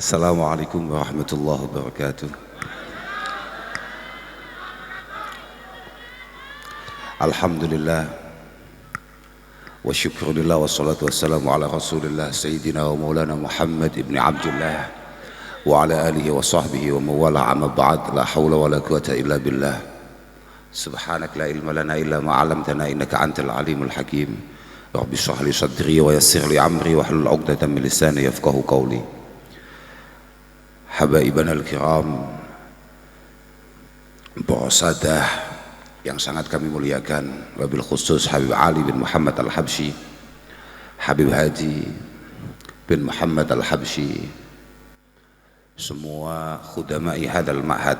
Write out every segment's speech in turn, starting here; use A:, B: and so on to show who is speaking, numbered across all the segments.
A: Assalamualaikum warahmatullahi wabarakatuh. Alhamdulillah wa syukurillah wa salatu wassalamu ala rasulillah Sayyidina wa maulana Muhammad ibn Abdullah wa ala alihi wa sahbihi wa mawala amma ba'd. La hawla wa la quwata illa billah. Subhanak la ilma lana illa ma 'allamtana innaka antal alimul hakim. Rabbi shrah li sadri wa yassir li amri wa hlul 'uqdatam min lisani yafqahu qawli. Habaibana al-kiram, para sadah yang sangat kami muliakan, wabil khusus Habib Ali bin Muhammad al-Habsyi, Habib Haji bin Muhammad al-Habsyi, semua khudamai hadal ma'had,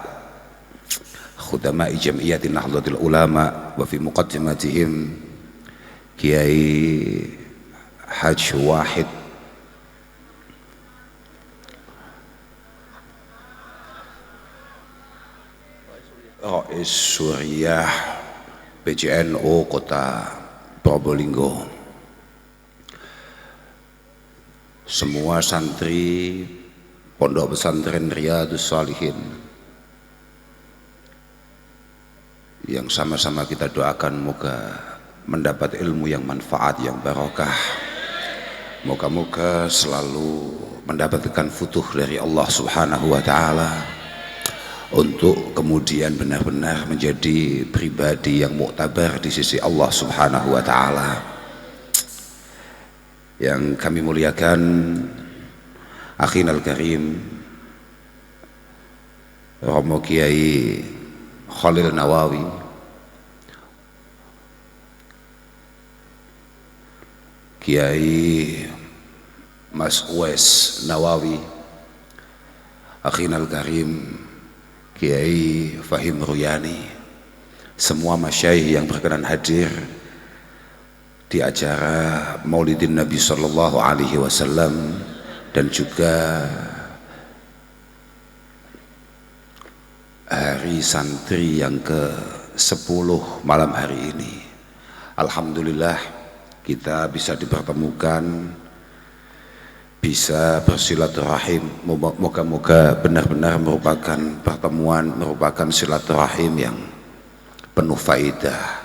A: khudamai jam'iyyati Nahdlatul Ulama, wa fi muqaddimatihim Kiai Haj Wahid Rais Suriah PJNU Kota Probolinggo, semua santri Pondok Pesantren Riyadhus Shalihin yang sama-sama kita doakan moga mendapat ilmu yang manfaat, yang barokah, moga-moga selalu mendapatkan futuh dari Allah Subhanahu wa Ta'ala untuk kemudian benar-benar menjadi pribadi yang muktabar di sisi Allah Subhanahu wa Ta'ala. Yang kami muliakan akhinal karim Romo Kiai Khalil Nawawi, Kiai Mas Uwais Nawawi, akhinal karim Kiai Fahim Ruyani, semua masyayikh yang berkenan hadir di acara Maulidin Nabi Sallallahu Alaihi Wasallam, dan juga hari santri yang ke-10 malam hari ini. Alhamdulillah kita bisa dipertemukan, bisa bersilaturahim. Moga-moga benar-benar merupakan pertemuan, merupakan silaturahim yang penuh faidah,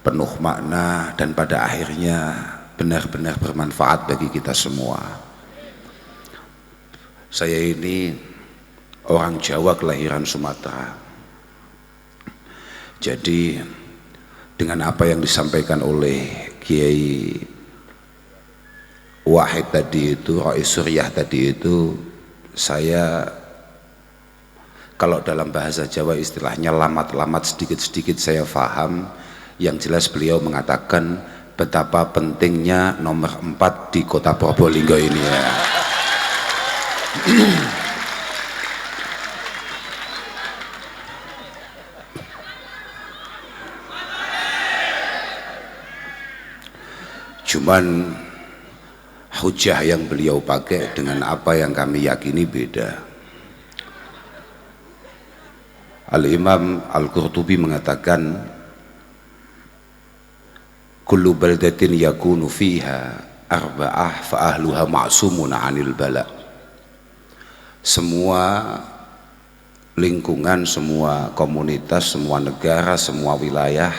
A: penuh makna, dan pada akhirnya benar-benar bermanfaat bagi kita semua. Saya ini orang Jawa kelahiran Sumatera, jadi dengan apa yang disampaikan oleh Kiai Wahid tadi itu, Rais Suriah tadi itu, saya kalau dalam bahasa Jawa istilahnya lamat-lamat sedikit-sedikit saya faham. Yang jelas beliau mengatakan betapa pentingnya nomor 4 di kota Probolinggo ini ya. Cuman hujah yang beliau pakai dengan apa yang kami yakini beda. Al-Imam Al-Qurtubi mengatakan kullu baldatin yakunu fiha arba'ah fa ahluha ma'sumun 'anil bala. Semua lingkungan, semua komunitas, semua negara, semua wilayah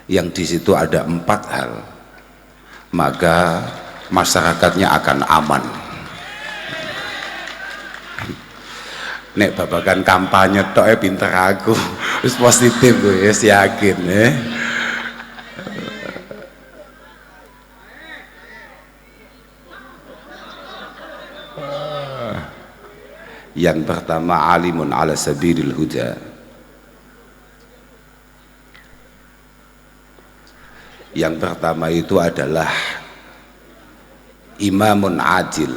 A: yang di situ ada 4 hal, maka masyarakatnya akan aman. Nek babakan kampanye tok pinter aku, wis positif gue, wis yakin Yang pertama, alimun ala sabilil huda. Yang pertama itu adalah imamun adil.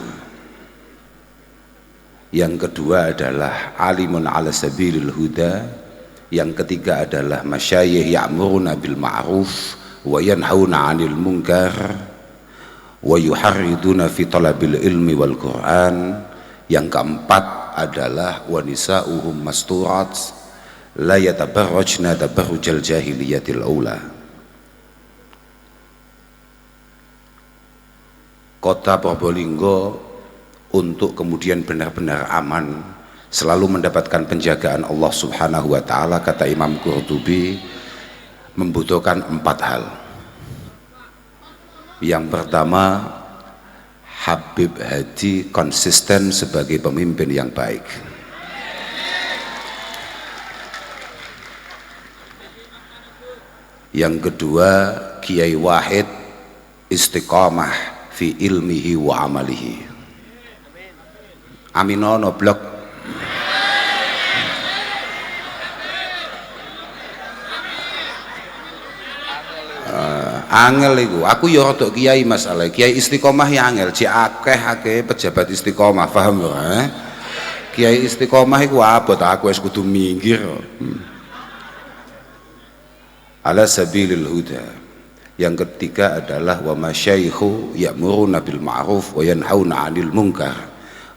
A: Yang kedua adalah alimun ala sabilil huda. Yang ketiga adalah masyayikh ya'muruna bil ma'ruf wa yanhauna 'anil munkar wa yuharriduna fi talabil ilmi wal Qur'an. Yang keempat adalah wa nisa'uhum masturat la yatabarrajna tabarrujal jahiliyatil aula. Kota Probolinggo untuk kemudian benar-benar aman, selalu mendapatkan penjagaan Allah Subhanahu wa Ta'ala, kata Imam Qurtubi, membutuhkan 4 hal. Yang pertama, Habib Hadi konsisten sebagai pemimpin yang baik. Yang kedua, Kiai Wahid istiqamah fi ilmihi wa amalihi. Aminono blok. Angel iku, aku ya rada kiai masalah. Kiai istiqomah ya angel, cek akeh pejabat istiqomah, paham ya? Kiai istiqomah iku abot aku wis kudu minggir. Ala sabilil huda. Yang ketiga adalah wa masyaikhu ya'muruna bil ma'ruf wa yanhauna 'anil munkar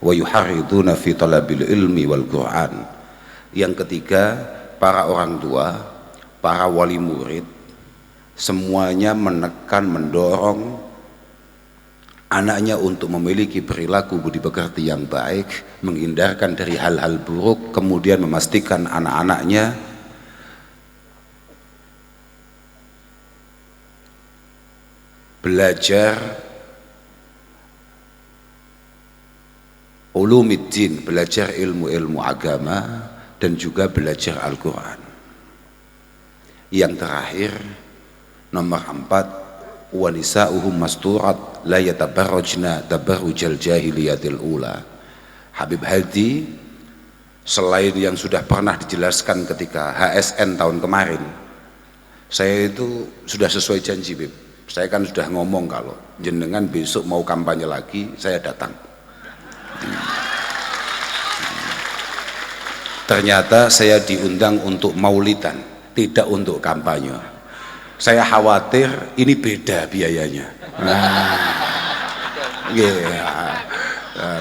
A: wa yuharriduna fi talabil ilmi wal Qur'an. Yang ketiga, para orang tua, para wali murid semuanya menekan, mendorong anaknya untuk memiliki perilaku budi pekerti yang baik, menghindarkan dari hal-hal buruk, kemudian memastikan anak-anaknya belajar ulumiddin, belajar ilmu-ilmu agama, dan juga belajar Al-Quran. Yang terakhir, nomor 4, wa nisa'uhum masturat la yatabarrajna tabarrujal jahiliyatil ula. Habib Hadi selain yang sudah pernah dijelaskan ketika HSN tahun kemarin, saya itu sudah sesuai janji, Bib. Saya kan sudah ngomong kalau jenengan besok mau kampanye lagi, saya datang. Ternyata saya diundang untuk maulidan, tidak untuk kampanye. Saya khawatir ini beda biayanya.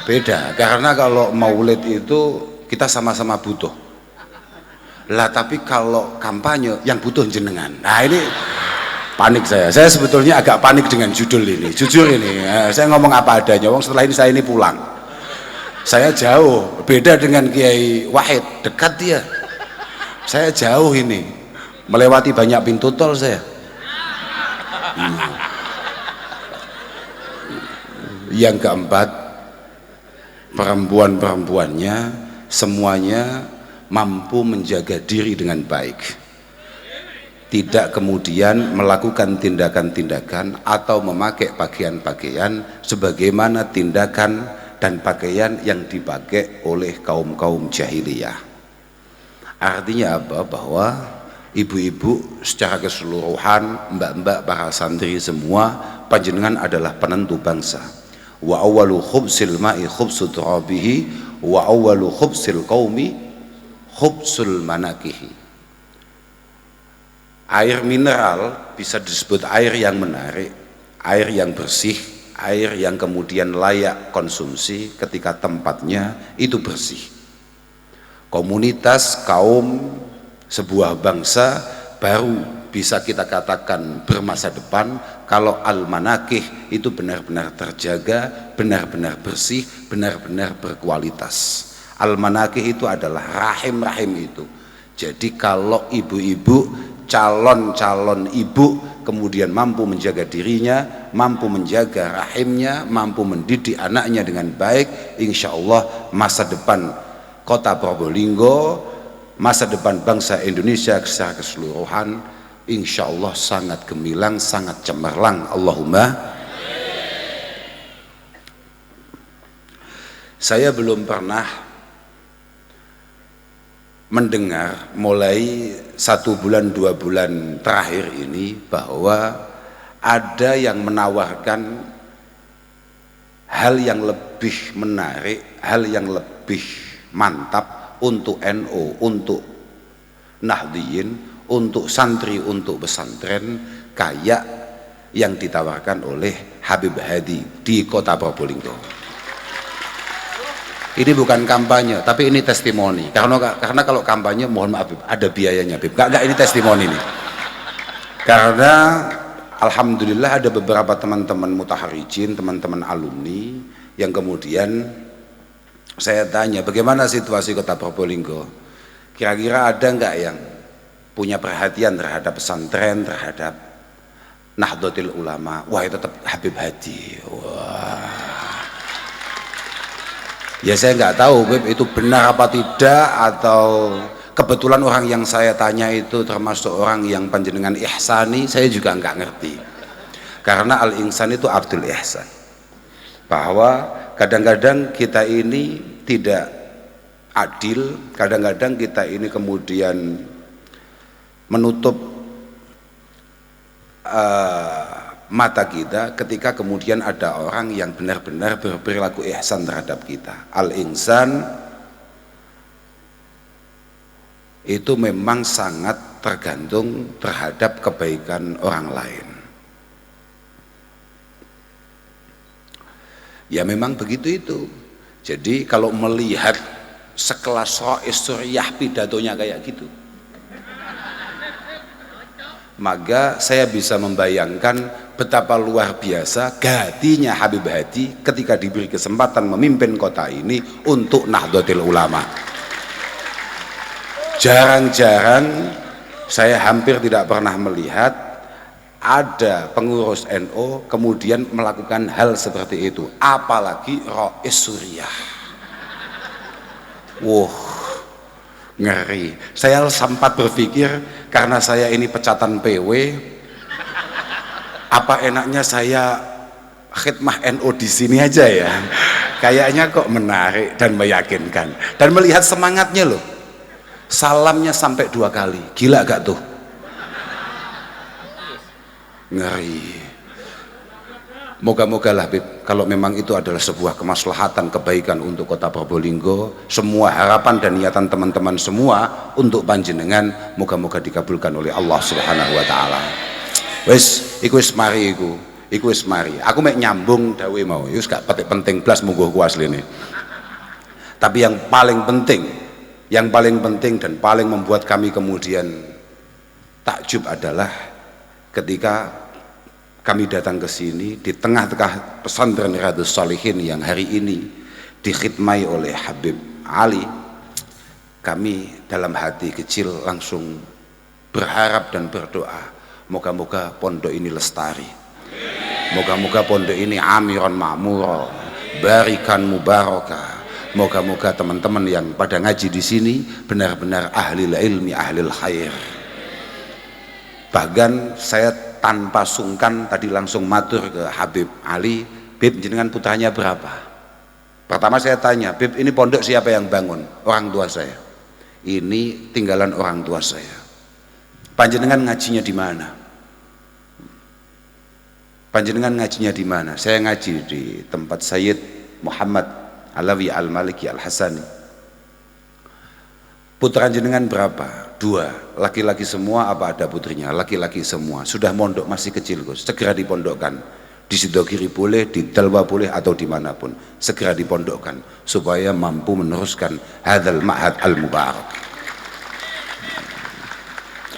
A: Beda, karena kalau maulid itu kita sama-sama butuh. Lah tapi kalau kampanye yang butuh jenengan. Nah ini panik saya. Saya sebetulnya agak panik dengan judul ini. Jujur ini, saya ngomong apa adanya. Wong setelah ini saya ini pulang. Saya jauh, beda dengan Kiai Wahid, dekat dia. Saya jauh ini, melewati banyak pintu tol saya. Yang keempat, perempuan-perempuannya semuanya mampu menjaga diri dengan baik, tidak kemudian melakukan tindakan-tindakan atau memakai pakaian-pakaian sebagaimana tindakan dan pakaian yang dipakai oleh kaum-kaum jahiliyah. Artinya apa? Bahwa ibu-ibu secara keseluruhan, mbak-mbak, para santri semua, panjenengan adalah penentu bangsa. Wa awwalu khubsil ma'i khubsu turabihi wa awwalu khubsil qaumi khubsul manakihi. Air mineral bisa disebut air yang menarik, air yang bersih, air yang kemudian layak konsumsi ketika tempatnya itu bersih. Komunitas, kaum, sebuah bangsa baru bisa kita katakan bermasa depan kalau al-manakih itu benar-benar terjaga, benar-benar bersih, benar-benar berkualitas. Al-manakih itu adalah rahim-rahim itu. Jadi kalau ibu-ibu, calon-calon ibu kemudian mampu menjaga dirinya, mampu menjaga rahimnya, mampu mendidik anaknya dengan baik, insya Allah masa depan kota Probolinggo, masa depan bangsa Indonesia secara keseluruhan, insya Allah sangat gemilang, sangat cemerlang. Allahumma. Saya belum pernah mendengar mulai 1 bulan 2 bulan terakhir ini bahwa ada yang menawarkan hal yang lebih menarik, hal yang lebih mantap untuk NU, untuk Nahdliyin, untuk santri, untuk pesantren kayak yang ditawarkan oleh Habib Hadi di kota Probolinggo. Ini bukan kampanye, tapi ini testimoni. Karena kalau kampanye, mohon maaf, ada biayanya, Bib. Enggak, ini testimoni nih. Karena alhamdulillah ada beberapa teman-teman mutaharijin, teman-teman alumni yang kemudian saya tanya bagaimana situasi Kota Probolinggo, kira-kira ada nggak yang punya perhatian terhadap pesantren, terhadap Nahdlatul Ulama? Wah, itu tetap Habib Hadi. Wah, ya saya nggak tahu Beb, itu benar apa tidak, atau kebetulan orang yang saya tanya itu termasuk orang yang panjenengan ihsani, saya juga nggak ngerti. Karena al-insan itu Abdul Ihsan, bahwa kadang-kadang kita ini tidak adil, kadang-kadang kita ini kemudian menutup mata kita ketika kemudian ada orang yang benar-benar berperilaku ihsan terhadap kita. Al-insan itu memang sangat tergantung terhadap kebaikan orang lain. Ya memang begitu itu. Jadi kalau melihat sekelas Rois Suriyah pidatonya kayak gitu, maka saya bisa membayangkan betapa luar biasa hatinya Habib Hadi ketika diberi kesempatan memimpin kota ini untuk Nahdlatul Ulama. Jarang-jarang, saya hampir tidak pernah melihat ada pengurus NU kemudian melakukan hal seperti itu, apalagi Rois Suriyah. Ngeri. Saya sempat berpikir, karena saya ini pecatan PW, apa enaknya saya khidmah NU di sini aja ya. Kayaknya kok menarik dan meyakinkan. Dan melihat semangatnya loh, salamnya sampai 2 kali. Gila gak tuh? Ngeri. Moga-moga lah Bib, kalau memang itu adalah sebuah kemaslahatan kebaikan untuk Kota Probolinggo, semua harapan dan niatan teman-teman semua untuk panjenengan moga-moga dikabulkan oleh Allah Subhanahu wa taala. Wis, iku wis mari iku wis mari. Aku mek nyambung dawe mau, wis gak penting blas munggo ku asline. Tapi yang paling penting dan paling membuat kami kemudian takjub adalah ketika kami datang ke sini di tengah-tengah pesantren Riyadhus Shalihin yang hari ini dikhidmai oleh Habib Ali. Kami dalam hati kecil langsung berharap dan berdoa, moga-moga pondok ini lestari, moga-moga pondok ini amiron ma'muro, barikan mubarakah. Moga-moga teman-teman yang pada ngaji di sini benar-benar ahli ilmi, ahli khair. Bahkan saya tanpa sungkan tadi langsung matur ke Habib Ali, Bib, jenengan putranya berapa? Pertama saya tanya, Bib, ini pondok siapa yang bangun? Orang tua saya. Ini tinggalan orang tua saya. Panjenengan ngajinya di mana? Panjenengan ngajinya di mana? Saya ngaji di tempat Sayyid Muhammad Alawi Al-Maliki Al-Hasani. Putra jenengan berapa? 2, laki-laki semua apa ada putrinya? Laki-laki semua. Sudah mondok masih kecil Gus, segera dipondokkan. Di Sidogiri boleh, di Dalwa boleh, atau dimanapun, segera dipondokkan supaya mampu meneruskan hadzal ma'had al-mubarak.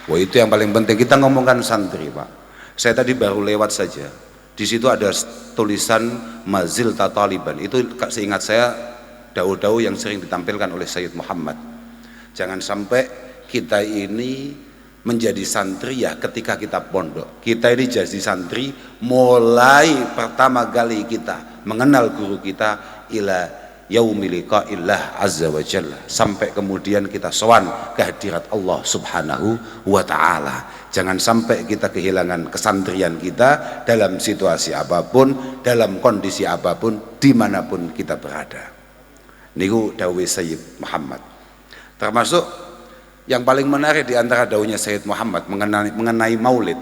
A: Wah, itu yang paling penting. Kita ngomongkan santri Pak, saya tadi baru lewat saja, di situ ada tulisan Mazil Tataliban. Itu seingat saya dau-dau yang sering ditampilkan oleh Sayyid Muhammad. Jangan sampai kita ini menjadi santri ya ketika kita pondok. Kita ini jadi santri mulai pertama kali kita mengenal guru kita ila yaumil liqa'illah azza wa jalla, sampai kemudian kita sowan ke hadirat Allah Subhanahu wa taala. Jangan sampai kita kehilangan kesantrian kita dalam situasi apapun, dalam kondisi apapun, dimanapun kita berada. Niku dawuh Sayyid Muhammad. Termasuk yang paling menarik di antara dawuhnya Sayyid Muhammad mengenai maulid.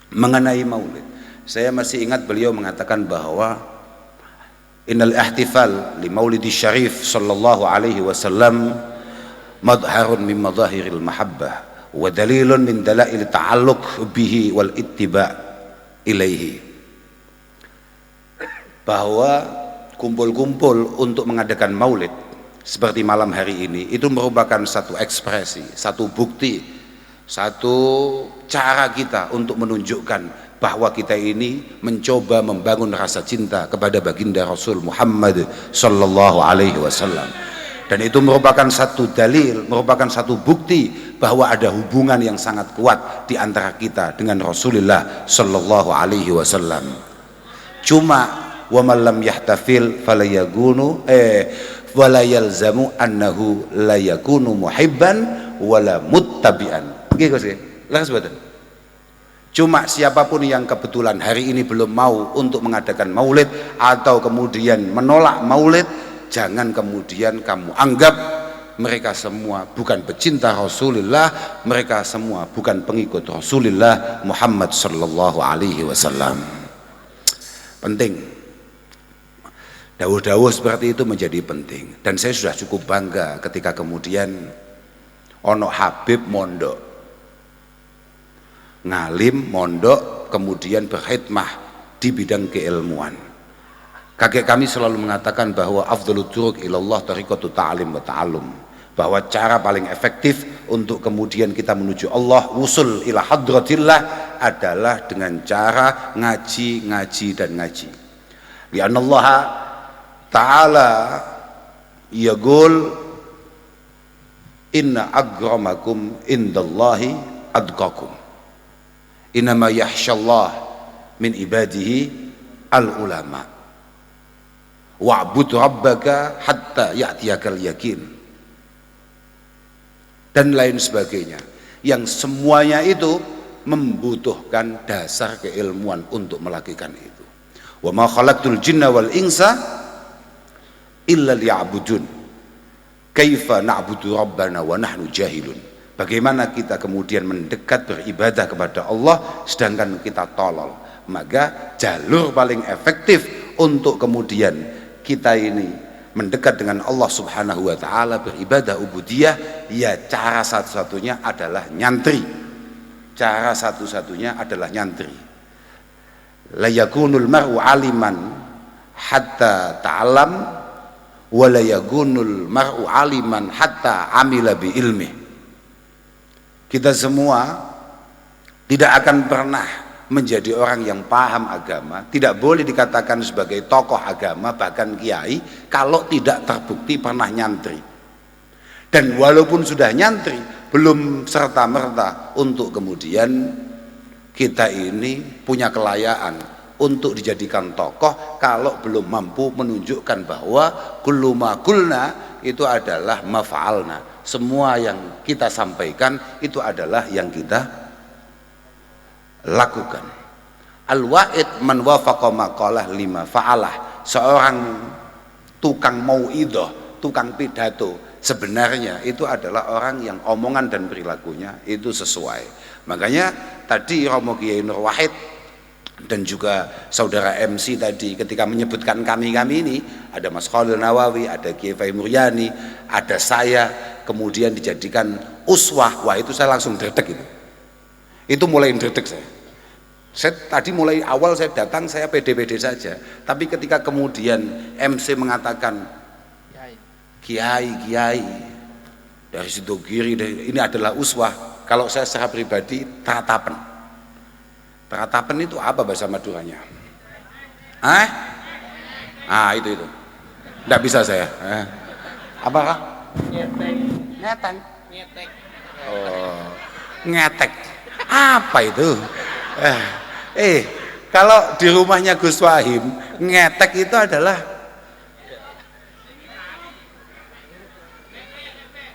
A: Mengenai maulid, saya masih ingat beliau mengatakan bahwa innal ihtifal li maulidi syarif sallallahu alaihi wasallam madharun min madahiril mahabbah wa dalilun min dalail ta'alluq bihi wal ittiba ilaihi. Bahwa kumpul-kumpul untuk mengadakan maulid seperti malam hari ini itu merupakan satu ekspresi, satu bukti, satu cara kita untuk menunjukkan bahwa kita ini mencoba membangun rasa cinta kepada baginda Rasul Muhammad sallallahu alaihi wasallam. Dan itu merupakan satu dalil, merupakan satu bukti bahwa ada hubungan yang sangat kuat di antara kita dengan Rasulullah sallallahu alaihi wasallam. Cuma wa man lam yahtafil falayagunu wala yalzamu annahu la yakunu muhibban wala muttabi'an. Nggih Gus, laras mboten. Cuma siapapun yang kebetulan hari ini belum mau untuk mengadakan maulid atau kemudian menolak maulid, jangan kemudian kamu anggap mereka semua bukan pecinta Rasulullah, mereka semua bukan pengikut Rasulullah Muhammad sallallahu alaihi wasallam. Penting. Dawuh-dawuh seperti itu menjadi penting, dan saya sudah cukup bangga ketika kemudian ono Habib mondok, ngalim mondok, kemudian berkhidmah di bidang keilmuan. Kakek kami selalu mengatakan bahwa afdhalut turuq ilallah tariqatu ta'lim wa ta'allum, bahwa cara paling efektif untuk kemudian kita menuju Allah, wusul ila hadratillah, adalah dengan cara ngaji, ngaji dan ngaji. Li'annallaha ta'ala yaqul inna akramakum indallahi adqakum innama yakhshallah min ibadihi al ulama wa'bud rabbaka hatta ya'tiyakal yakin, dan lain sebagainya, yang semuanya itu membutuhkan dasar keilmuan untuk melakukan itu. Wa ma khalaqtul jinna wal insa illa liya'budun kaifa na'budu rabbana wa nahnu jahilun. Bagaimana kita kemudian mendekat beribadah kepada Allah sedangkan kita tolol? Maka jalur paling efektif untuk kemudian kita ini mendekat dengan Allah subhanahu wa ta'ala, beribadah ubudiyah, ya cara satu-satunya adalah nyantri. Cara satu-satunya adalah nyantri. La yakunul mar'u aliman hatta ta'alam wala yagunul mar'u aliman hatta amila bi ilmi. Kita semua tidak akan pernah menjadi orang yang paham agama, tidak boleh dikatakan sebagai tokoh agama bahkan kiai kalau tidak terbukti pernah nyantri. Dan walaupun sudah nyantri, belum serta-merta untuk kemudian kita ini punya kelayaan untuk dijadikan tokoh kalau belum mampu menunjukkan bahwa kullu ma qulna itu adalah mafa'alna. Semua yang kita sampaikan itu adalah yang kita lakukan. Al-wa'id man wafaqa maqalah lima fa'alah. Seorang tukang mau'idhah, tukang pidato, sebenarnya itu adalah orang yang omongan dan perilakunya itu sesuai. Makanya tadi Romo Kiai Nur Wahid dan juga saudara MC tadi ketika menyebutkan kami-kami ini, ada Mas Khalil Nawawi, ada Kiai Fahim Muryani, ada saya, kemudian dijadikan uswah. Wah, itu saya langsung dredeg itu mulai dredeg saya tadi mulai awal saya datang saya pede-pede saja, tapi ketika kemudian MC mengatakan kiai dari situ kiri ini adalah uswah, kalau saya secara pribadi teratapan. Teratapan itu apa bahasa Maduranya? Itu nggak bisa saya. Apakah? Ngetek. Oh, ngetek. Apa itu? Kalau di rumahnya Gus Wahim, ngetek itu adalah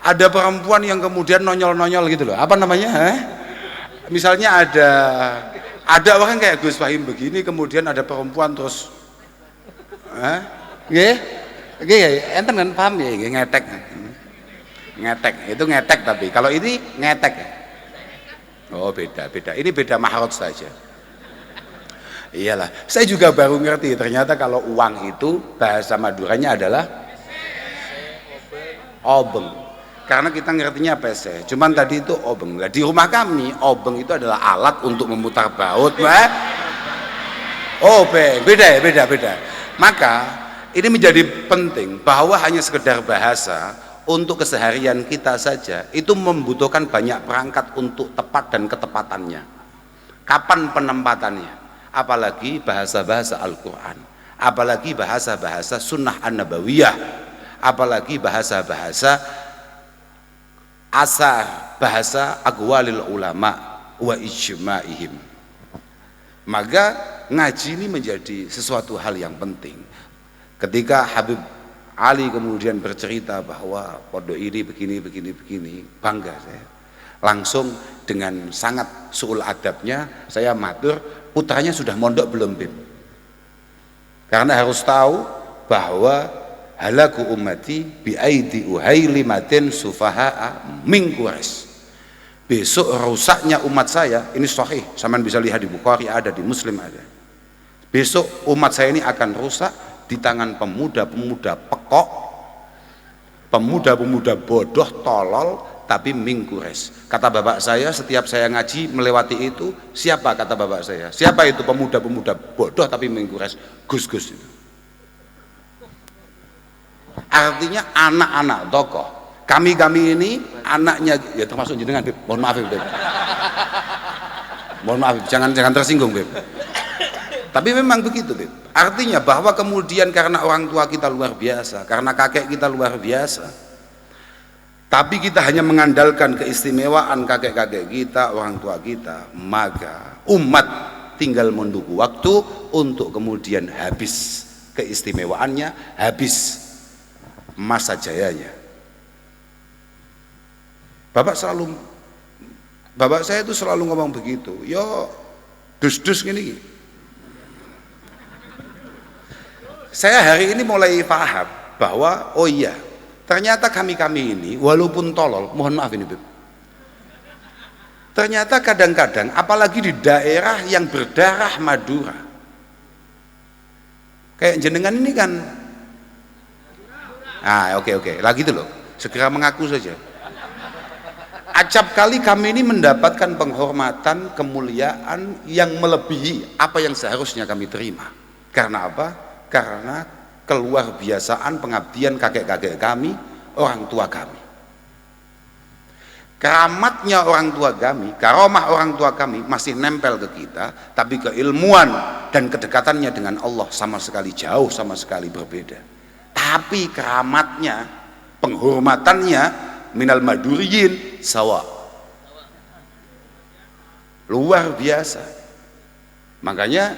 A: ada perempuan yang kemudian nonyol-nonyol gitu loh. Apa namanya? Misalnya ada orang kayak Gus Wahim begini, kemudian ada perempuan terus enten kan paham ya, ngetek itu ngetek, tapi kalau ini ngetek. Oh, beda, ini beda mahrot saja. Iyalah, saya juga baru ngerti ternyata kalau uang itu bahasa Maduranya adalah obeng, karena kita ngertinya pese, cuman tadi itu obeng. Di rumah kami obeng itu adalah alat untuk memutar baut, beda. Maka ini menjadi penting bahwa hanya sekedar bahasa untuk keseharian kita saja itu membutuhkan banyak perangkat untuk tepat dan ketepatannya. Kapan penempatannya? Apalagi bahasa-bahasa Al-Quran, apalagi bahasa-bahasa sunnah an-nabawiyah, apalagi bahasa-bahasa asar, bahasa aqwalil ulama wa ijma'ihim. Maka ngaji ini menjadi sesuatu hal yang penting. Ketika Habib Ali kemudian bercerita bahwa pondok ini begini, bangga saya. Langsung dengan sangat suul adabnya saya matur, putranya sudah mondok belum Bib? Karena harus tahu bahwa halaku ummati biaidi uhailimatin sufaha'a min Quraisy. Besok rusaknya umat saya, ini sahih, sampean bisa lihat di Bukhari ada, di Muslim ada. Besok umat saya ini akan rusak di tangan pemuda-pemuda pekok, pemuda-pemuda bodoh, tolol, tapi min Quraisy. Kata bapak saya, setiap saya ngaji melewati itu, siapa kata bapak saya? Siapa itu pemuda-pemuda bodoh tapi min Quraisy? Gus-gus itu. Artinya anak-anak tokoh. Kami ini anaknya, ya termasuk jenengan Beb. Mohon maaf Beb. Mohon maaf, jangan tersinggung Beb. Tapi memang begitu Beb. Artinya bahwa kemudian karena orang tua kita luar biasa, karena kakek kita luar biasa, tapi kita hanya mengandalkan keistimewaan kakek-kakek kita, orang tua kita, maka umat tinggal menunggu waktu untuk kemudian habis keistimewaannya, habis masa jayanya. Bapak saya itu selalu ngomong begitu, yo dus-dus gini. Saya hari ini mulai paham bahwa oh iya, ternyata kami ini walaupun tolol, mohon maaf ini Beb, ternyata kadang-kadang apalagi di daerah yang berdarah Madura, kayak jenengan ini kan, oke, lagi itu loh, segera mengaku saja. Acap kali kami ini mendapatkan penghormatan, kemuliaan yang melebihi apa yang seharusnya kami terima. Karena apa? Karena keluar biasaan pengabdian kakek-kakek kami, orang tua kami. Keramatnya orang tua kami, karomah orang tua kami masih nempel ke kita, tapi keilmuan dan kedekatannya dengan Allah sama sekali jauh, sama sekali berbeda. Tapi keramatnya, penghormatannya minal maduriyin sawa, luar biasa. Makanya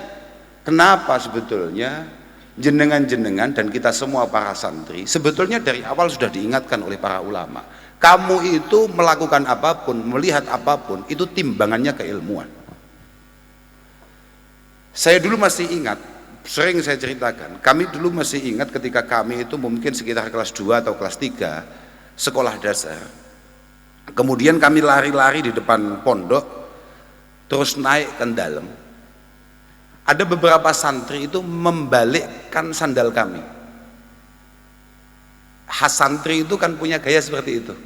A: kenapa sebetulnya jenengan-jenengan dan kita semua para santri sebetulnya dari awal sudah diingatkan oleh para ulama, kamu itu melakukan apapun, melihat apapun, itu timbangannya keilmuan. Saya dulu masih ingat, sering saya ceritakan, kami dulu masih ingat ketika kami itu mungkin sekitar kelas 2 atau kelas 3 sekolah dasar, kemudian kami lari-lari di depan pondok, terus naik ke dalam. Ada beberapa santri itu membalikkan sandal kami. Khas santri itu kan punya gaya seperti itu,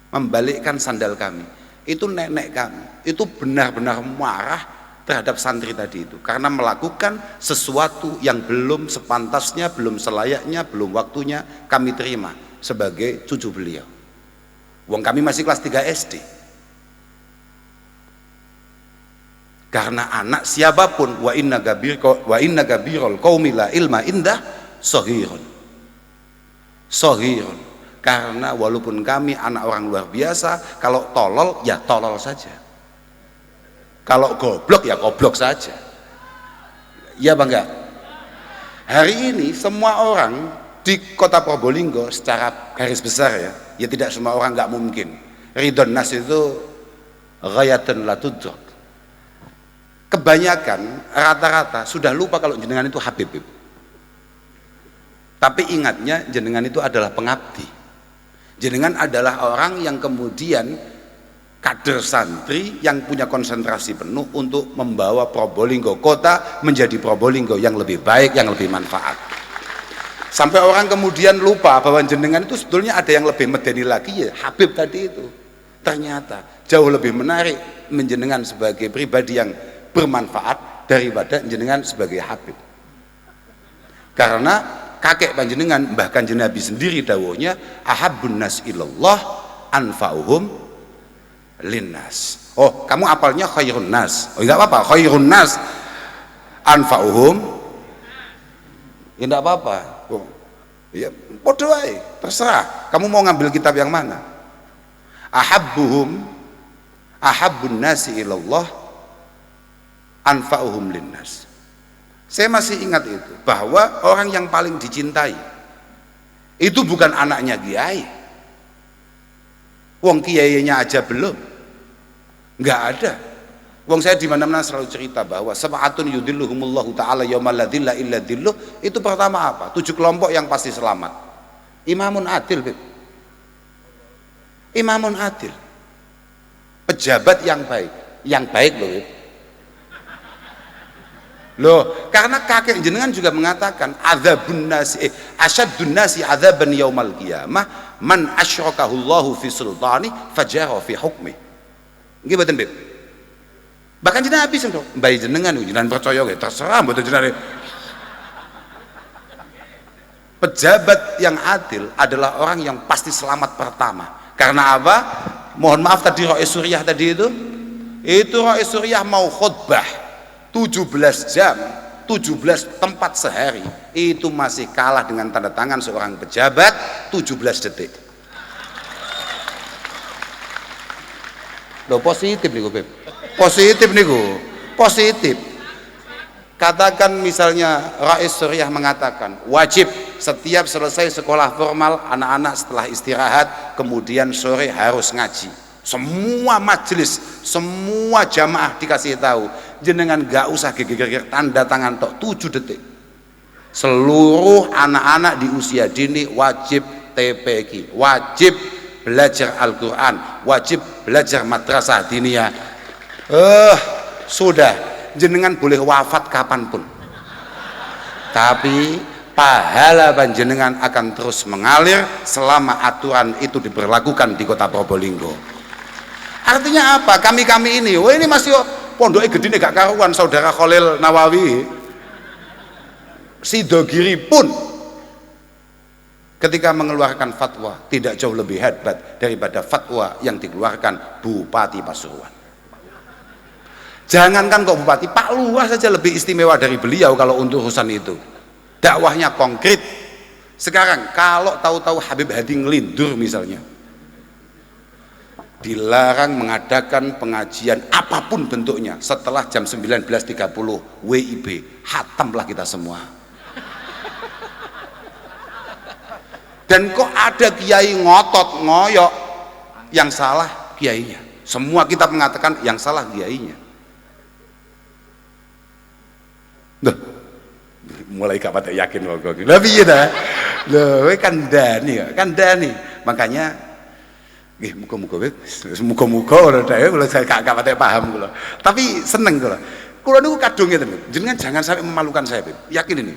A: membalikkan sandal kami. Itu nenek kami, itu benar-benar marah terhadap santri tadi itu, karena melakukan sesuatu yang belum sepantasnya, belum selayaknya, belum waktunya kami terima sebagai cucu beliau. Wong kami masih kelas 3 SD. Karena anak siapapun, wa inna gabirul qaumi la ilma indah sohirun. Karena walaupun kami anak orang luar biasa, kalau tolol ya tolol saja, kalau goblok ya goblok saja. Ya bangga. Hari ini semua orang di kota Probolinggo secara garis besar ya tidak semua orang, nggak mungkin. Ridon nas itu ghayatun la tudrak. Kebanyakan rata-rata sudah lupa kalau jenengan itu Habib. Tapi ingatnya jenengan itu adalah pengabdi. Jenengan adalah orang yang kemudian kader santri yang punya konsentrasi penuh untuk membawa Probolinggo kota menjadi Probolinggo yang lebih baik, yang lebih manfaat. Sampai orang kemudian lupa bahwa jenengan itu sebetulnya ada yang lebih medeni lagi, ya Habib tadi itu. Ternyata jauh lebih menarik menjenengan sebagai pribadi yang bermanfaat daripada jenengan sebagai Habib. Karena kakek panjenengan, bahkan Nabi sendiri dawuhnya, ahabbun nas ilallah anfa'uhum linnas. Oh, kamu apalnya khairun nas. Oh, enggak apa-apa, khairun nas anfa'uhum. Ya enggak apa-apa. Oh, ya podo wae, terserah. Kamu mau ngambil kitab yang mana? Ahabbun nasi ilallah anfa'uhum linnas. Saya masih ingat itu, bahwa orang yang paling dicintai itu bukan anaknya kiai. Wong kiainya aja belum, nggak ada. Wong saya di mana-mana selalu cerita bahwa sab'atun yudhilluhumullahu ta'ala yaumal la dhilla illa dhilluh. Itu pertama apa? 7 kelompok yang pasti selamat. Imamun adil, Beb. Imamun adil. Pejabat yang baik loh, Beb. Loh, karena kakek jenengan juga mengatakan adzabun nasi asyaddun nasi adzaban yaumal qiyamah man asyrakahullahu fi sultani fajara fi hukmi. Nggih mboten, Beb? Bahkan jenengan habis to, mbae jenengan jenengan percaya nggih terserah mboten jenengan. Pejabat yang adil adalah orang yang pasti selamat pertama. Karena apa? Mohon maaf tadi Rais Suriah tadi itu Rais Suriah mau khutbah 17 jam, 17 tempat sehari, itu masih kalah dengan tanda tangan seorang pejabat 17 detik. Loh, positif nih Beb. Positif nih positif. Katakan misalnya Rais Suriah mengatakan wajib setiap selesai sekolah formal anak-anak setelah istirahat kemudian sore harus ngaji. Semua majelis, semua jamaah dikasih tahu, jenengan gak usah geger-geger, tanda tangan tok 7 detik. Seluruh anak-anak di usia dini wajib TPQ, wajib belajar Al-Quran, wajib belajar madrasah diniyah. Sudah, jenengan boleh wafat kapanpun, tapi pahala panjenengan akan terus mengalir selama aturan itu diberlakukan di kota Probolinggo. Artinya apa? Kami ini, wah ini masih pondoknya gede nih gak karuan. Saudara Khalil Nawawi Sidogiri pun ketika mengeluarkan fatwa tidak jauh lebih hebat daripada fatwa yang dikeluarkan Bupati Pasuruan. Jangankan kok Bupati, Pak Lurah saja lebih istimewa dari beliau kalau untuk urusan itu. Dakwahnya konkret. Sekarang kalau tahu-tahu Habib Hadi ngelindur misalnya, dilarang mengadakan pengajian apapun bentuknya setelah jam 19.30 WIB, hatamlah kita semua. Dan kok ada kiai ngotot ngoyok, yang salah kiainya. Semua kita mengatakan yang salah kiainya. Duh, mulai gak pada yakin loh kok. Lebih ya, loh, kan Dani, makanya nggih muga-muga ora dhewe kula gak pate paham kula. Tapi seneng kula. Kula niku kadung ngeten, jenengan jangan sampai memalukan saya, Beb. Yakin ini.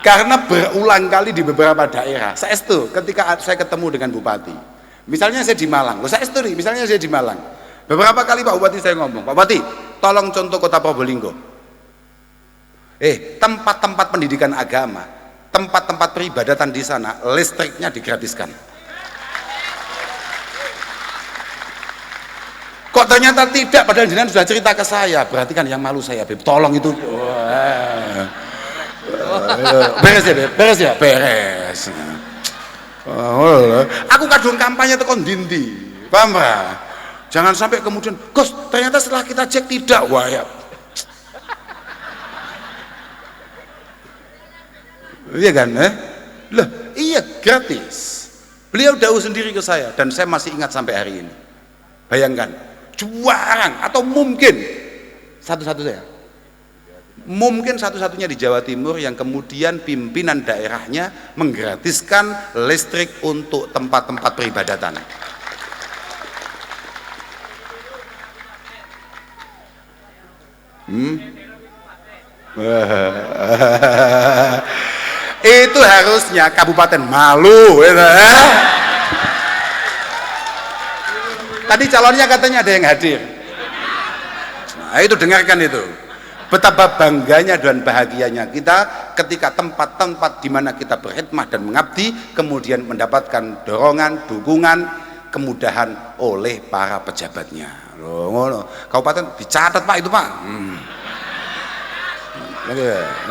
A: Karena berulang kali di beberapa daerah, saestu ketika saya ketemu dengan bupati. Misalnya saya di Malang, saestu nih, misalnya saya di Malang. Beberapa kali Pak Bupati saya ngomong, Pak Bupati, tolong contoh kota Probolinggo. Tempat-tempat pendidikan agama, tempat-tempat peribadatan di sana, listriknya digratiskan. Kok ternyata tidak, padahal jenengan sudah cerita ke saya. Berarti kan yang malu saya, Beb. Tolong itu. Beres ya, Beb? Beres ya? Beres. Aku kadung kampanye tekon dindi. Paham ya? Jangan sampai kemudian, Gus, ternyata setelah kita cek tidak. Wah ya. Iya kan? Loh, iya gratis. Beliau dahulu sendiri ke saya dan saya masih ingat sampai hari ini. Bayangkan, jarang atau mungkin satu-satunya di Jawa Timur yang kemudian pimpinan daerahnya menggratiskan listrik untuk tempat-tempat peribadatan. Itu harusnya kabupaten malu, Tadi calonnya katanya ada yang hadir. Nah, itu dengarkan itu. Betapa bangganya dan bahagianya kita ketika tempat-tempat di mana kita berkhidmat dan mengabdi kemudian mendapatkan dorongan, dukungan kemudahan oleh para pejabatnya. Loh, ngono. Kabupaten dicatat Pak itu Pak.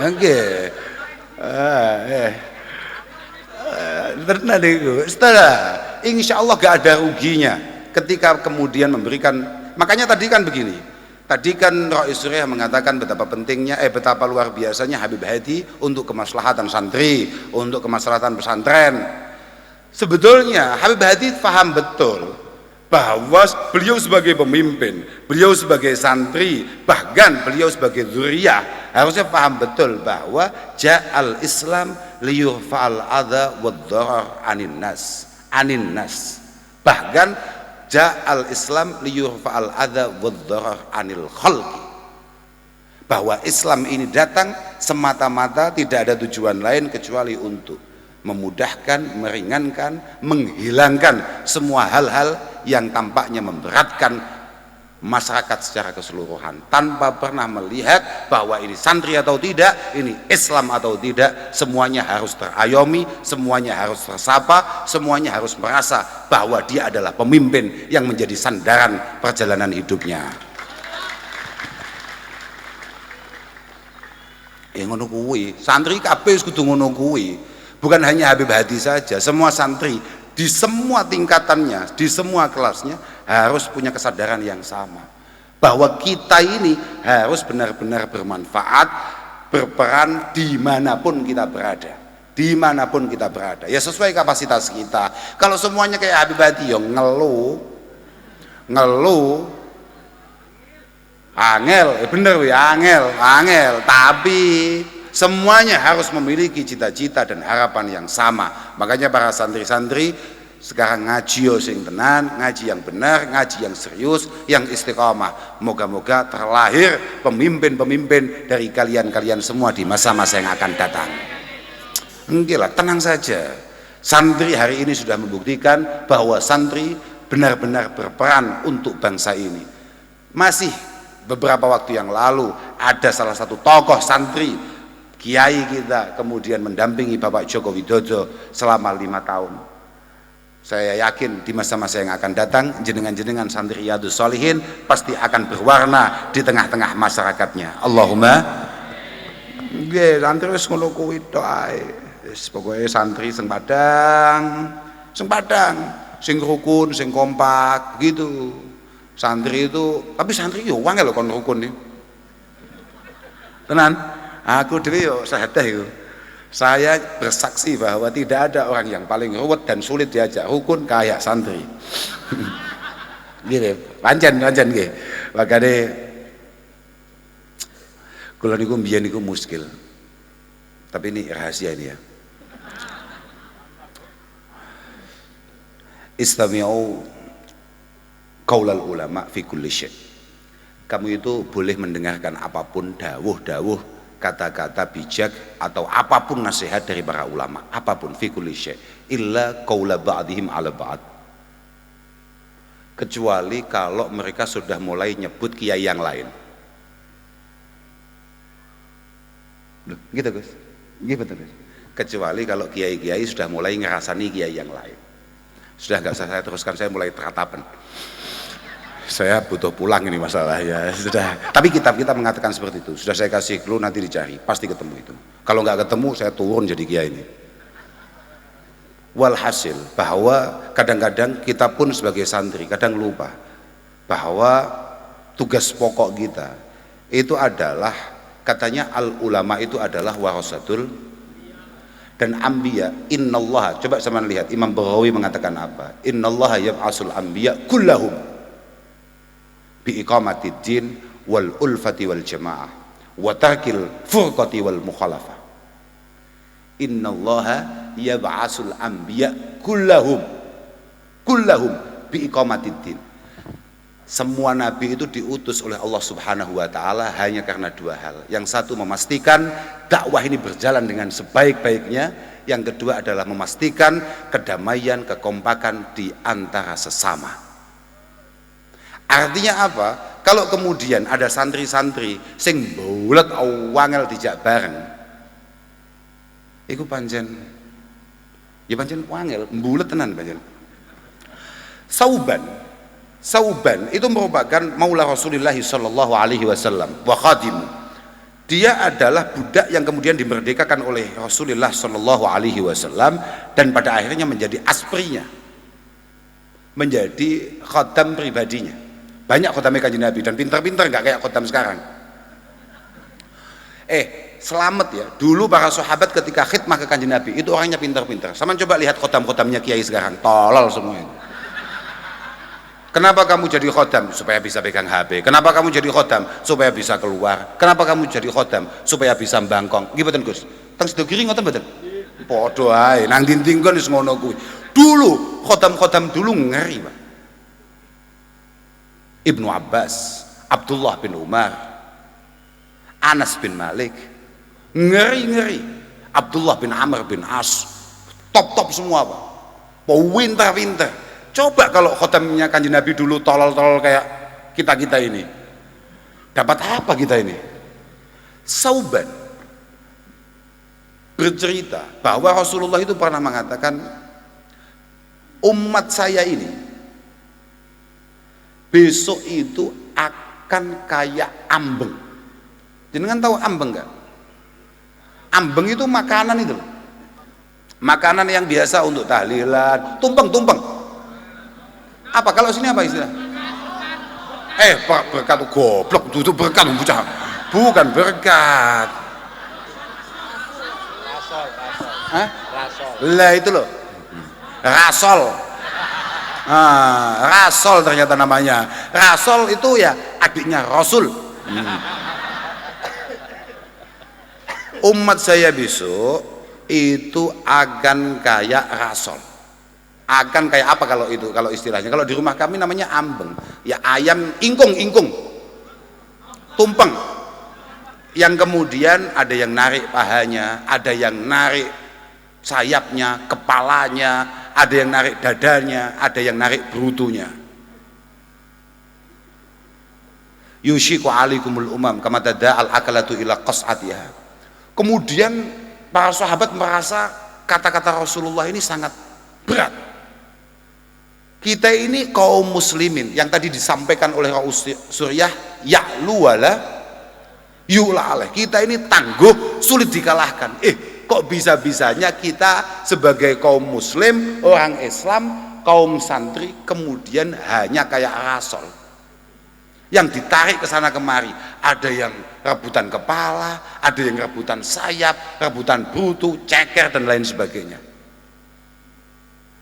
A: Nggih. Tenan itu. Setelah insya Allah gak ada ruginya ketika kemudian memberikan. Makanya tadi kan begini. Tadi kan Rais Surya mengatakan betapa pentingnya, betapa luar biasanya Habib Hadi untuk kemaslahatan santri, untuk kemaslahatan pesantren. Sebetulnya Habib Hadi paham betul bahwa beliau sebagai pemimpin, beliau sebagai santri, bahkan beliau sebagai dzurriyyah harusnya paham betul bahwa ja'al Islam liyurfa'al adza wad-dharar anin nas. Bahkan ja'al Islam liyurfa'al adza wad-dharar anil khalqi. Bahwa Islam ini datang semata-mata tidak ada tujuan lain kecuali untuk memudahkan, meringankan, menghilangkan semua hal-hal yang tampaknya memberatkan masyarakat secara keseluruhan, tanpa pernah melihat bahwa ini santri atau tidak, ini Islam atau tidak. Semuanya harus terayomi, semuanya harus tersapa, semuanya harus merasa bahwa dia adalah pemimpin yang menjadi sandaran perjalanan hidupnya. Ngono kuwi, santri kabeh wis kudu ngono kuwi. Bukan hanya Habib Hadi saja, semua santri di semua tingkatannya, di semua kelasnya harus punya kesadaran yang sama bahwa kita ini harus benar-benar bermanfaat, berperan dimanapun kita berada, dimanapun kita berada, ya sesuai kapasitas kita. Kalau semuanya kayak Habib Hadi yang ngeluh angel, bener wih, angel, tapi semuanya harus memiliki cita-cita dan harapan yang sama. Makanya para santri-santri sekarang ngaji sing tenan, ngaji yang benar, ngaji yang serius, yang istiqomah. Moga-moga terlahir pemimpin-pemimpin dari kalian-kalian semua di masa-masa yang akan datang. Enggak, tenang saja. Santri hari ini sudah membuktikan bahwa santri benar-benar berperan untuk bangsa ini. Masih beberapa waktu yang lalu ada salah satu tokoh santri, kiai kita, kemudian mendampingi Bapak Joko Widodo selama 5 tahun. Saya yakin di masa-masa yang akan datang, jenengan-jenengan santri Riyadhus Shalihin pasti akan berwarna di tengah-tengah masyarakatnya. Allahumma nggih, santri wis ngono kuwi tok ae. Wis pokoke santri sing padang, sing rukun, sing kompak gitu. Santri itu, tapi santri yo wangel lho kon rukun iki. Tenan. Aku dhewe yo sahadah itu. Saya bersaksi bahwa tidak ada orang yang paling ruwet dan sulit diajak rukun kayak santri. Nggih, pancen nggih. Makane kula niku mbiyen niku muskil. Tapi ini rahasia ini ya. Istami'u qaulal ulama fi kulli syai'. Kamu itu boleh mendengarkan apapun dawuh-dawuh, kata-kata bijak atau apapun nasihat dari para ulama, apapun fi kulli syai' illa qaula ba'dihim ala ba'd. Kecuali kalau mereka sudah mulai nyebut kiai yang lain. Loh, gitu Gus. Nggih betul Gus. Kecuali kalau kiai-kiai sudah mulai ngerasani kiai yang lain. Sudah enggak usah saya teruskan, saya mulai teratapan. Saya butuh pulang ini masalahnya. Sudah. Tapi kitab kita mengatakan seperti itu. Sudah saya kasih clue, nanti dicari, pasti ketemu itu. Kalau nggak ketemu, saya turun jadi kiai ini. Walhasil bahwa kadang-kadang kita pun sebagai santri kadang lupa bahwa tugas pokok kita itu adalah, katanya al ulama itu adalah warasatul dan anbiya. Innallaha, coba sama lihat Imam Baghawi mengatakan apa? Innallaha yab'asul anbiya kullahum bi iqamatid din wal ulfati wal jamaah wa tarkil furqati wal mukhalafah. Innallaha yab'asul anbiya kullahum bi iqamatid din. Semua nabi itu diutus oleh Allah Subhanahu wa taala hanya karena dua hal. Yang satu, memastikan dakwah ini berjalan dengan sebaik-baiknya. Yang kedua adalah memastikan kedamaian, kekompakan di antara sesama. Artinya apa? Kalau kemudian ada santri-santri sing bulet wangel dijak bareng, iku pancen ya pancen wangel, bulet tenan pancen. Sauban, Sauban itu merupakan maula Rasulullah sallallahu alaihi wasallam wa khadim. Dia adalah budak yang kemudian dimerdekakan oleh Rasulullah sallallahu alaihi wasallam dan pada akhirnya menjadi asprinya, menjadi khatam pribadinya. Banyak khatamnya Kanjeng Nabi dan pintar-pintar, nggak kayak khatam sekarang. Selamat ya, dulu para sahabat ketika khidmah ke Kanjeng Nabi itu orangnya pintar-pintar. Sama coba lihat khatam-khatamnya kiai sekarang, tolol semua itu. Kenapa kamu jadi khodam? Supaya bisa pegang HP. Kenapa kamu jadi khodam? Supaya bisa keluar. Kenapa kamu jadi khodam? Supaya bisa mbangkong. Nggih mboten Gus? Teng sedo kiri ngoten mboten? Padha ae, nang dinding kon wis ngono kuwi. Dulu khodam-khodam dulu ngeri, Pak. Ibnu Abbas, Abdullah bin Umar, Anas bin Malik, ngeri-ngeri. Abdullah bin Amr bin As, top-top semua, Pak. Pintar-pintar. Coba kalau khotamnya Kanjeng Nabi dulu tolol-tolol kayak kita-kita ini, dapat apa kita ini? Sauban bercerita bahwa Rasulullah itu pernah mengatakan, umat saya ini besok itu akan kayak ambeng. Jenengan tahu ambeng nggak? Ambeng itu makanan itu, makanan yang biasa untuk tahlilan, tumpeng. Apa kalau sini apa istilah? Berkat goblok, itu berkat bocah. Bukan berkat. Rasol. Lah itu loh. Rasol. Rasol ternyata namanya. Rasol itu ya adiknya Rasul. Umat saya besok itu akan kayak Rasol. Akan kayak apa kalau itu, kalau istilahnya, kalau di rumah kami namanya ambeng ya, ayam ingkung tumpeng yang kemudian ada yang narik pahanya, ada yang narik sayapnya, kepalanya, ada yang narik dadanya, ada yang narik berutunya. Yushiku alikumul umam kama tada'al akalatu ila qas'atiha. Kemudian para sahabat merasa kata-kata Rasulullah ini sangat berat. Kita ini kaum muslimin yang tadi disampaikan oleh Rasul Suryah, ya'lu wala yu'la alaih. Kita ini tangguh, sulit dikalahkan. Kok bisa-bisanya kita sebagai kaum muslim, orang Islam, kaum santri kemudian hanya kayak Rasul yang ditarik ke sana kemari. Ada yang rebutan kepala, ada yang rebutan sayap, rebutan brutu, ceker dan lain sebagainya.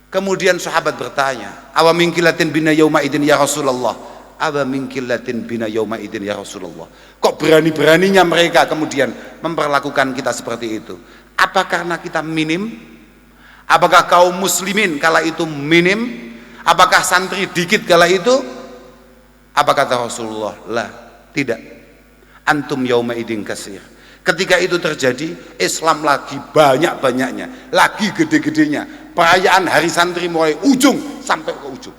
A: Kemudian sahabat bertanya, awa min qillatin bina yauma idin ya Rasulullah, awa min qillatin bina yauma idin ya Rasulullah. Kok berani-beraninya mereka kemudian memperlakukan kita seperti itu? Apa karena kita minim? Apakah kaum muslimin kala itu minim? Apakah santri dikit kala itu? Apa kata Rasulullah? Lah, tidak. Antum yauma idin kasir. Ketika itu terjadi, Islam lagi banyak-banyaknya, lagi gede-gedenya. Perayaan hari santri mulai ujung sampai ke ujung.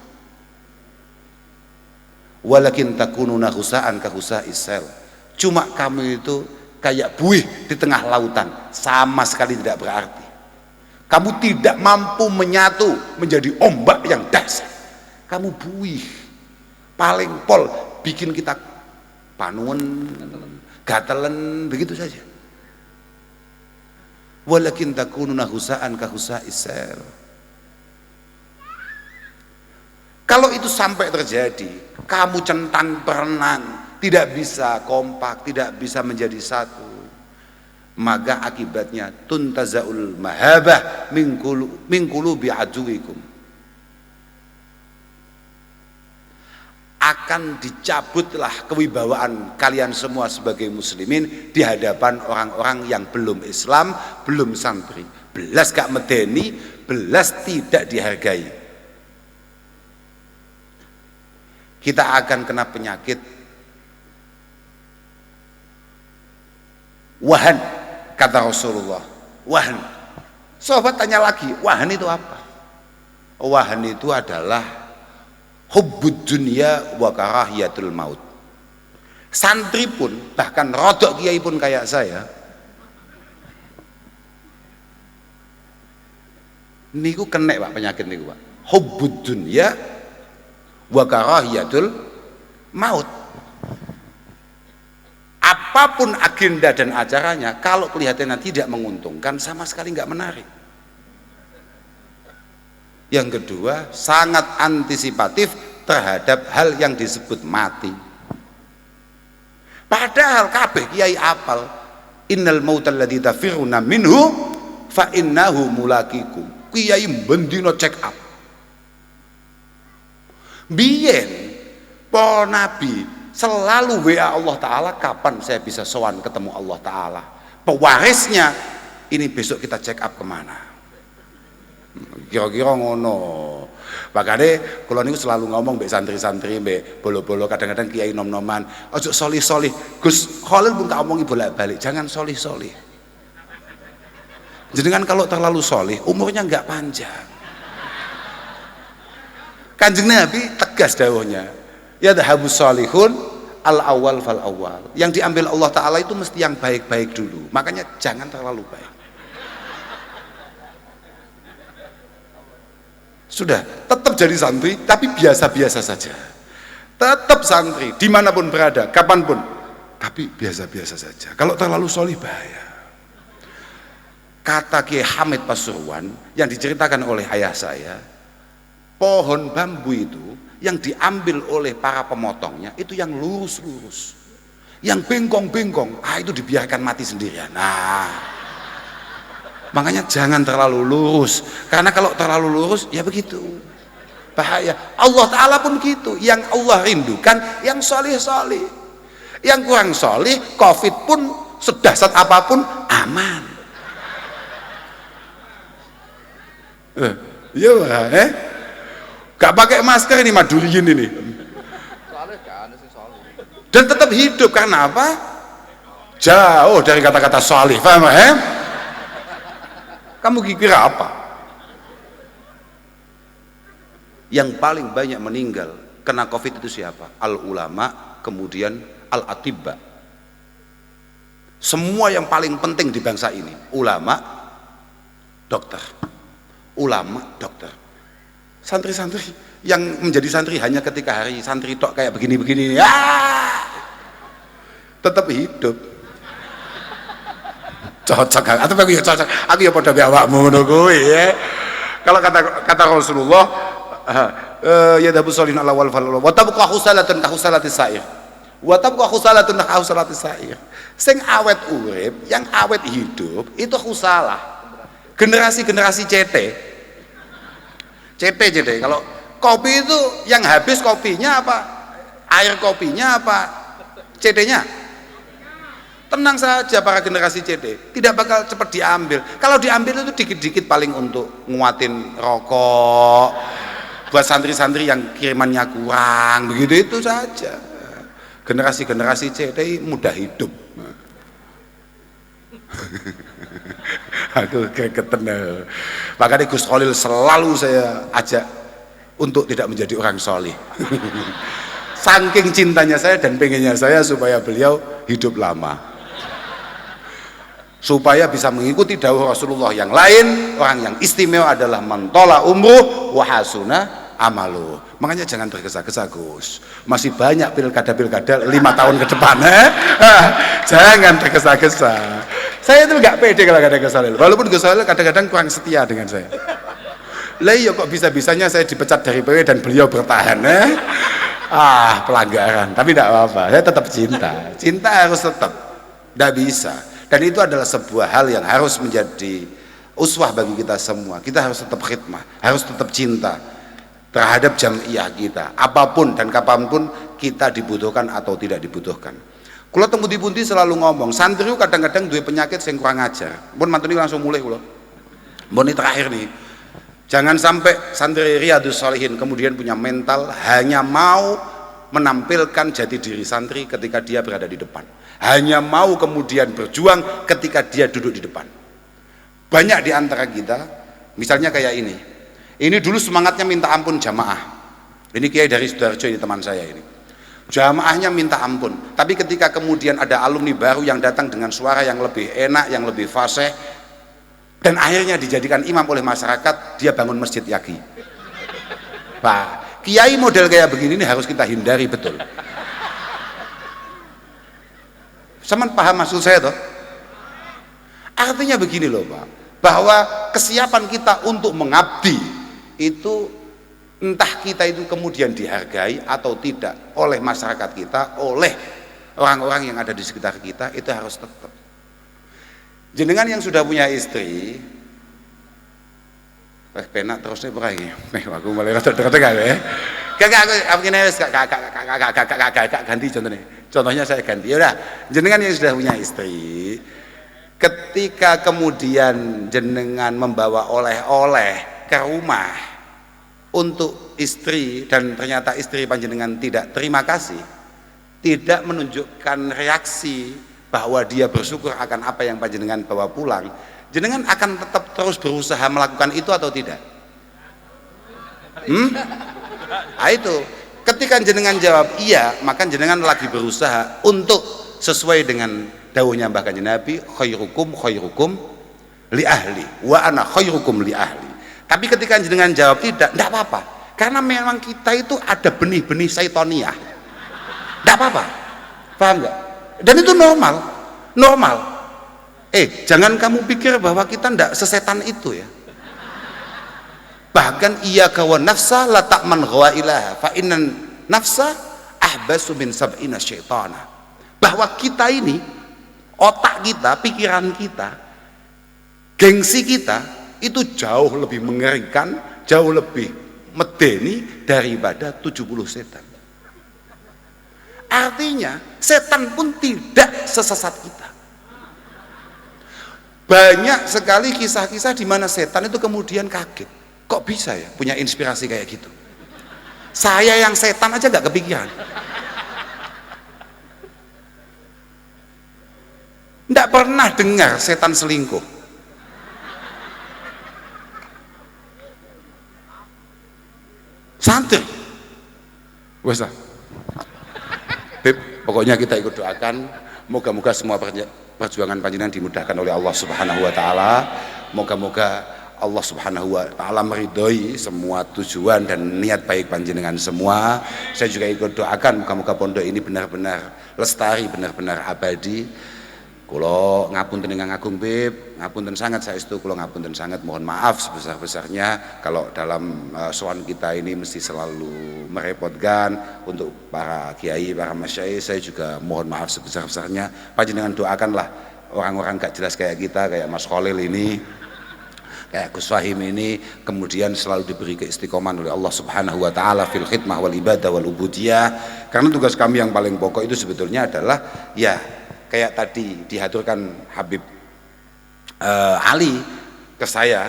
A: Walakin takununa husaan ka husaisel. Cuma kamu itu kayak buih di tengah lautan, sama sekali tidak berarti. Kamu tidak mampu menyatu menjadi ombak yang dahsyat. Kamu buih, paling pol bikin kita panuan, gatelen, begitu saja. Walakin takununa husaan ka husaisel. Kalau itu sampai terjadi, kamu centang berenang, tidak bisa kompak, tidak bisa menjadi satu, maka akibatnya tuntazaul mahabah min qulubi aduwikum. Akan dicabutlah kewibawaan kalian semua sebagai muslimin di hadapan orang-orang yang belum Islam, belum santri, belas gak medeni, belas tidak dihargai. Kita akan kena penyakit wahan, kata Rasulullah. Wahan. Sahabat tanya lagi, wahan itu apa? Wahan itu adalah hubbud dunya wa karahiyatul maut. Santri pun, bahkan rodok kiai pun kayak saya, niku kena Pak penyakit niku Pak. Hubbud dunya wa karahiyatul maut. Apapun agenda dan acaranya, kalau kelihatannya tidak menguntungkan, sama sekali nggak menarik. Yang kedua, sangat antisipatif terhadap hal yang disebut mati. Padahal kabeh kiai apal, innal mautal ladzi tafiruna minhu fa innahu mulaqikum. Kiai bendino check up. Biyen para nabi selalu WA Allah Ta'ala, kapan saya bisa sowan ketemu Allah Ta'ala. Pewarisnya, ini besok kita check up kemana. Kira-kira ngono. Makanya kalau niku selalu ngomong mbek santri-santri, mbek bolo-bolo, kadang-kadang kiai nom-noman, ojo solih-solih. Gus Khalil pun tak omongi bolak-balik, jangan solih-solih. Jenengan kalau terlalu solih, umurnya nggak panjang. Kanjeng Nabi tegas dawuhnya, ya dhahabus solihun al awal fal awal. Yang diambil Allah Ta'ala itu mesti yang baik-baik dulu. Makanya jangan terlalu baik. Sudah, tetap jadi santri, tapi biasa-biasa saja. Tetap santri, dimanapun berada, kapanpun, tapi biasa-biasa saja. Kalau terlalu solih bahaya. Kata Kiai Hamid Pasuruan yang diceritakan oleh ayah saya, pohon bambu itu yang diambil oleh para pemotongnya itu yang lurus-lurus, yang bengkong-bengkong, itu dibiarkan mati sendirian. Makanya jangan terlalu lurus, karena kalau terlalu lurus ya begitu, bahaya. Allah Ta'ala pun gitu, yang Allah rindukan yang solih-solih. Yang kurang solih, COVID pun sedahsyat apapun aman. Iya gak pakai masker ini maduriin ini, dan tetap hidup. Karena apa? Jauh dari kata-kata solih, paham Kamu kira apa? Yang paling banyak meninggal kena COVID itu siapa? Al ulama, kemudian al atibba. Semua yang paling penting di bangsa ini, ulama, dokter. Ulama, dokter. Santri-santri yang menjadi santri hanya ketika hari santri tok kayak begini-begini, tetap hidup. Cocok, atau aku ya cocok, aku ya pada awakmu ngono kuwi ya. Kalau kata Rasulullah, ya dabu solin ala wal fal wa tabqa husalatun ka husalatis sa'ir. Wa tabqa husalatun ka husalatis sa'ir. Sing awet urip, yang awet hidup itu husalah. Generasi-generasi CT. Kalau kopi itu yang habis kopinya apa? Air kopinya apa? CT-nya? Tenang saja para generasi CD, tidak bakal cepat diambil. Kalau diambil itu dikit-dikit paling untuk nguatin rokok, buat santri-santri yang kirimannya kurang, begitu itu saja. Generasi-generasi CD mudah hidup. Aku gregetan. Makanya Gus Khalil selalu saya ajak untuk tidak menjadi orang solih. Saking cintanya saya dan pengennya saya supaya beliau hidup lama, supaya bisa mengikuti dawuh Rasulullah yang lain. Orang yang istimewa adalah mentola umruh wa hasuna amalu. Makanya jangan tergesa-gesa Gus, masih banyak pilkada 5 tahun ke depan. Jangan tergesa-gesa. Saya itu nggak pede kalau ada Gus Khalil, walaupun Gus Khalil kadang-kadang kurang setia dengan saya. Lah iya kok bisa-bisanya saya dipecat dari PW dan beliau bertahan. Pelanggaran, tapi tidak apa-apa, saya tetap cinta harus tetap, tidak bisa. Dan itu adalah sebuah hal yang harus menjadi uswah bagi kita semua. Kita harus tetap khidmah, harus tetap cinta terhadap jamiah kita, apapun dan kapanpun kita dibutuhkan atau tidak dibutuhkan. Kalau temu di Bunti selalu ngomong, santri kadang-kadang dua penyakit yang kurang ajar. Mun mantuni langsung mulai kulo. Mun ini terakhir nih, jangan sampai santri Riyadhus Shalihin kemudian punya mental hanya mau menampilkan jati diri santri ketika dia berada di depan, hanya mau kemudian berjuang ketika dia duduk di depan. Banyak di antara kita, misalnya kayak ini dulu semangatnya minta ampun jamaah. Ini Kiai dari Sidoarjo, ini teman saya ini. Jamaahnya minta ampun, tapi ketika kemudian ada alumni baru yang datang dengan suara yang lebih enak, yang lebih fasih, dan akhirnya dijadikan imam oleh masyarakat, dia bangun masjid lagi. Pak, kiai model kayak begini ini harus kita hindari betul. Saman paham maksud saya toh? Artinya begini loh Pak, bahwa kesiapan kita untuk mengabdi itu entah kita itu kemudian dihargai atau tidak oleh masyarakat kita, oleh orang-orang yang ada di sekitar kita, itu harus tetap. Jenengan yang sudah punya istri, penak terusnya berani, aku mulai rasa dekat-dekat ya. Kakak ganti contohnya. Contohnya saya ganti. Ya udah, jenengan yang sudah punya istri, ketika kemudian jenengan membawa oleh-oleh ke rumah untuk istri dan ternyata istri panjenengan tidak terima kasih, tidak menunjukkan reaksi bahwa dia bersyukur akan apa yang panjenengan bawa pulang, jenengan akan tetap terus berusaha melakukan itu atau tidak? Nah, itu ketika jenengan jawab iya, maka jenengan lagi berusaha untuk sesuai dengan dawuhnya Mbah Kanjeng Nabi, khairukum li ahli wa ana khairukum li ahli. Tapi ketika jenengan jawab tidak apa-apa, karena memang kita itu ada benih-benih syaitoniah, tidak apa-apa, paham nggak? Dan itu normal. Jangan kamu pikir bahwa kita tidak sesetan itu ya. Bahkan iyyaka wan nafsa la ta'man ghawailaha fa innan nafsa ahbasu min sab'ina syaitana. Bahwa kita ini, otak kita, pikiran kita, gengsi kita itu jauh lebih mengerikan, jauh lebih medeni daripada 70 setan. Artinya setan pun tidak sesesat kita. Banyak sekali kisah-kisah di mana setan itu kemudian kaget, kok bisa ya punya inspirasi kayak gitu. Saya yang setan aja gak kepikiran. Nggak pernah dengar setan selingkuh. Santri wes lah Beb, pokoknya kita ikut doakan, moga-moga semua perjuangan panjenengan dimudahkan oleh Allah Subhanahu wa taala. Moga-moga Allah Subhanahu wa taala meridhoi semua tujuan dan niat baik panjenengan semua. Saya juga ikut doakan moga-moga pondok ini benar-benar lestari, benar-benar abadi. Kulo ngapunten ingkang agung Bib, ngapunten sangat saestu, kulo ngapunten sangat, mohon maaf sebesar-besarnya kalau dalam soal kita ini mesti selalu merepotkan. Untuk para kiai, para masyayikh, saya juga mohon maaf sebesar-besarnya. Panjenengan doakanlah orang-orang gak jelas kayak kita, kayak Mas Khalil ini, kayak Gus Fahim ini, kemudian selalu diberi keistiqomahan oleh Allah Subhanahu wa taala fil khidmah wal ibadah wal ubudiyah. Karena tugas kami yang paling pokok itu sebetulnya adalah ya kayak tadi dihaturkan Habib Ali ke saya,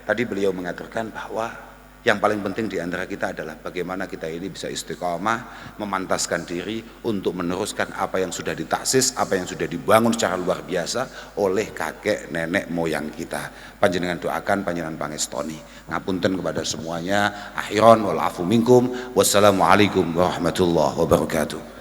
A: tadi beliau mengaturkan bahwa yang paling penting di antara kita adalah bagaimana kita ini bisa istiqomah, memantaskan diri untuk meneruskan apa yang sudah ditaksis, apa yang sudah dibangun secara luar biasa oleh kakek nenek moyang kita. Panjenengan doakan, panjenengan pangestoni. Ngapunten kepada semuanya. Akhiran wal afu minkum. Wassalamualaikum warahmatullahi wabarakatuh.